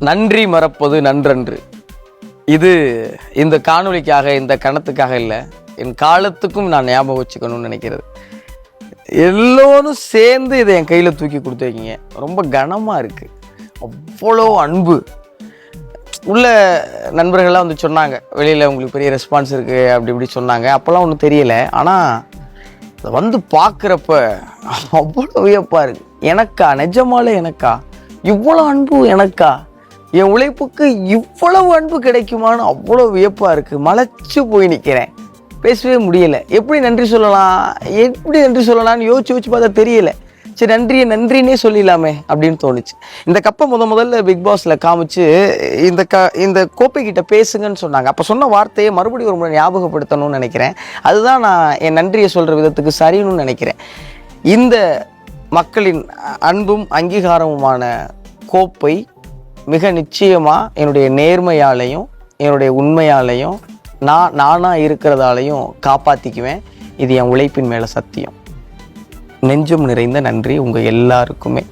நன்றி மறப்பது நன்றன்று. இது இந்த காணொளிக்காக, இந்த கணத்துக்காக இல்லை, என் காலத்துக்கும் நான் ஞாபகம் வச்சுக்கணும்னு நினைக்கிறது. எல்லோரும் சேர்ந்து இதை என் கையில் தூக்கி கொடுத்துருக்கீங்க. ரொம்ப கனமாக இருக்குது. அவ்வளோ அன்பு உள்ள நண்பர்கள்லாம் வந்து சொன்னாங்க, வெளியில் உங்களுக்கு பெரிய ரெஸ்பான்ஸ் இருக்குது அப்படி இப்படி சொன்னாங்க. அப்போல்லாம் ஒன்றும் தெரியலை. ஆனால் அதை வந்து பார்க்குறப்ப அவ்வளோ வியப்பாக இருக்குது. எனக்கா, நிஜமாலே எனக்கா இவ்வளோ அன்பு, எனக்கா என் உழைப்புக்கு இவ்வளவு அன்பு கிடைக்குமான்னு அவ்வளோ வியப்பாக இருக்குது. மலைச்சு போய் நிற்கிறேன், பேசவே முடியலை. எப்படி நன்றி சொல்லலாம்னு யோசிச்சு பார்த்தா தெரியலை. சரி, நன்றின்னே சொல்லிடலாமே அப்படின்னு தோணுச்சு. இந்த கப்பை முதல்ல பிக் பாஸில் காமிச்சு இந்த கோப்பை கிட்ட பேசுங்கன்னு சொன்னாங்க. அப்போ சொன்ன வார்த்தையை மறுபடியும் ஒரு முறை ஞாபகப்படுத்தணும்னு நினைக்கிறேன். அதுதான் நான் என் நன்றியை சொல்கிற விதத்துக்கு சரின்னு நினைக்கிறேன். இந்த மக்களின் அன்பும் அங்கீகாரமுமான கோப்பை மிக நிச்சயமாக என்னுடைய நேர்மையாலையும் என்னுடைய உண்மையாலையும் நானாக இருக்கிறதாலையும் காப்பாற்றிக்குவேன். இது என் உழைப்பின் மேலே சத்தியம். நெஞ்சம் நிறைந்த நன்றி உங்கள் எல்லாருக்குமே.